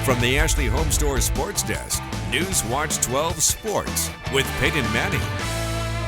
From the Ashley Home Store Sports Desk, News Watch 12 Sports with Peyton Manning.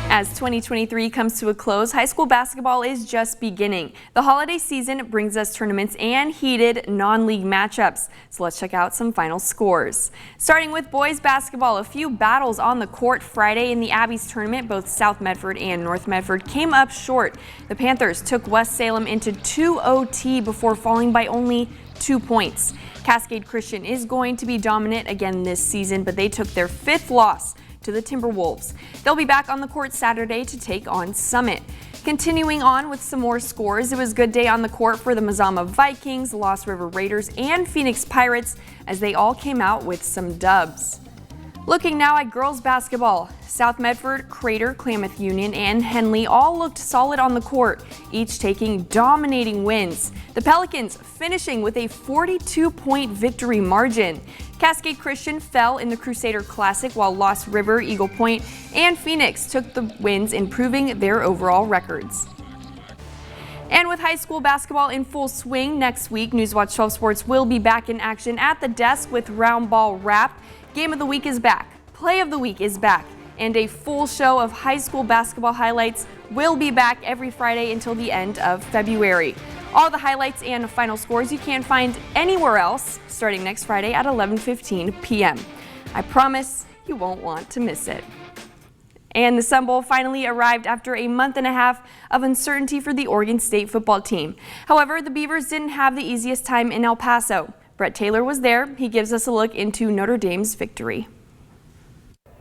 As 2023 comes to a close, high school basketball is just beginning. The holiday season brings us tournaments and heated non-league matchups. So let's check out some final scores. Starting with boys basketball, a few battles on the court Friday in the Abby's tournament. Both South Medford and North Medford came up short. The Panthers took West Salem into 2 OT before falling by only 2 points. Cascade Christian is going to be dominant again this season, but they took their 5th loss to the Timberwolves. They'll be back on the court Saturday to take on Summit. Continuing on with some more scores, it was a good day on the court for the Mazama Vikings, Lost River Raiders, and Phoenix Pirates as they all came out with some dubs. Looking now at girls basketball, South Medford, Crater, Klamath Union, and Henley all looked solid on the court, each taking dominating wins. The Pelicans finishing with a 42-point victory margin. Cascade Christian fell in the Crusader Classic, while Lost River, Eagle Point, and Phoenix took the wins, improving their overall records. And with high school basketball in full swing next week, Newswatch 12 Sports will be back in action at the desk with Round Ball Wrap. Game of the Week is back, Play of the Week is back, and a full show of high school basketball highlights will be back every Friday until the end of February. All the highlights and final scores you can't find anywhere else starting next Friday at 11:15 p.m. I promise you won't want to miss it. And the Sun Bowl finally arrived after a month and a half of uncertainty for the Oregon State football team. However, the Beavers didn't have the easiest time in El Paso. Brett Taylor was there. He gives us a look into Notre Dame's victory.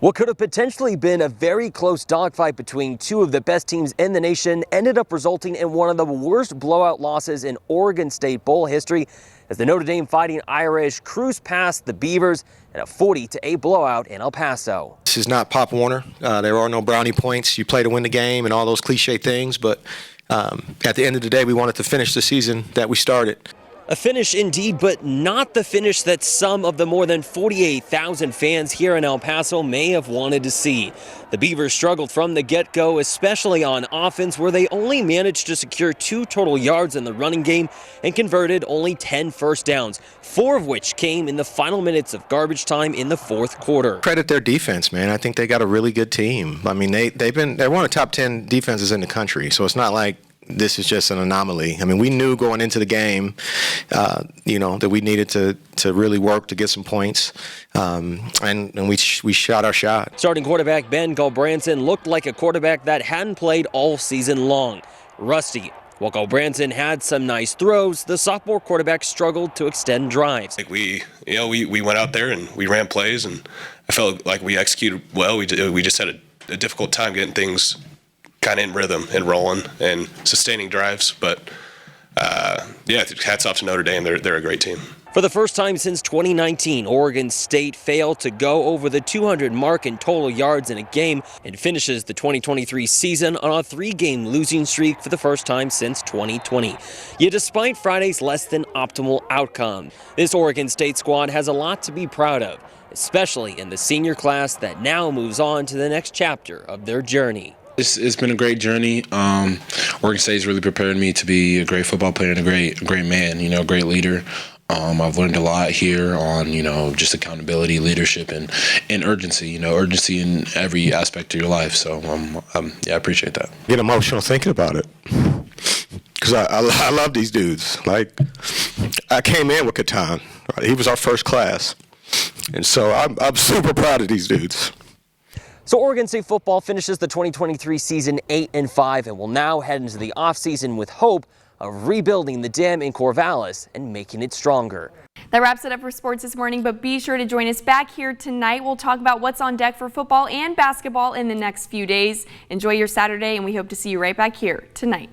What could have potentially been a very close dogfight between two of the best teams in the nation ended up resulting in one of the worst blowout losses in Oregon State Bowl history as the Notre Dame Fighting Irish cruised past the Beavers in a 40-8 blowout in El Paso. This is not Pop Warner. There are no brownie points. You play to win the game and all those cliche things, but at the end of the day, we wanted to finish the season that we started. A finish indeed, but not the finish that some of the more than 48,000 fans here in El Paso may have wanted to see. The Beavers struggled from the get-go, especially on offense, where they only managed to secure 2 total yards in the running game and converted only 10 first downs, 4 of which came in the final minutes of garbage time in the 4th quarter. Credit their defense, man. I think they got a really good team. I mean, they're one of the top 10 defenses in the country, so it's not like this is just an anomaly. I mean, we knew going into the game, that we needed to really work to get some points, and we shot our shot. Starting quarterback Ben Gulbranson looked like a quarterback that hadn't played all season long. Rusty. While Gulbranson had some nice throws, the sophomore quarterback struggled to extend drives. We went out there and we ran plays, and I felt like we executed well. We just had a difficult time getting things kind of in rhythm and rolling and sustaining drives, but hats off to Notre Dame. They're a great team. For the first time since 2019, Oregon State failed to go over the 200 mark in total yards in a game and finishes the 2023 season on a 3-game losing streak for the first time since 2020. Yet despite Friday's less than optimal outcome, this Oregon State squad has a lot to be proud of, especially in the senior class that now moves on to the next chapter of their journey. It's been a great journey. Oregon State's really prepared me to be a great football player and a great man, a great leader. I've learned a lot here on, just accountability, leadership, and urgency, urgency in every aspect of your life. So, I appreciate that. Get emotional thinking about it because I love these dudes. Like, I came in with Catan. Right? He was our first class. And so I'm super proud of these dudes. So Oregon State football finishes the 2023 season 8-5 and will now head into the offseason with hope of rebuilding the dam in Corvallis and making it stronger. That wraps it up for sports this morning, but be sure to join us back here tonight. We'll talk about what's on deck for football and basketball in the next few days. Enjoy your Saturday, and we hope to see you right back here tonight.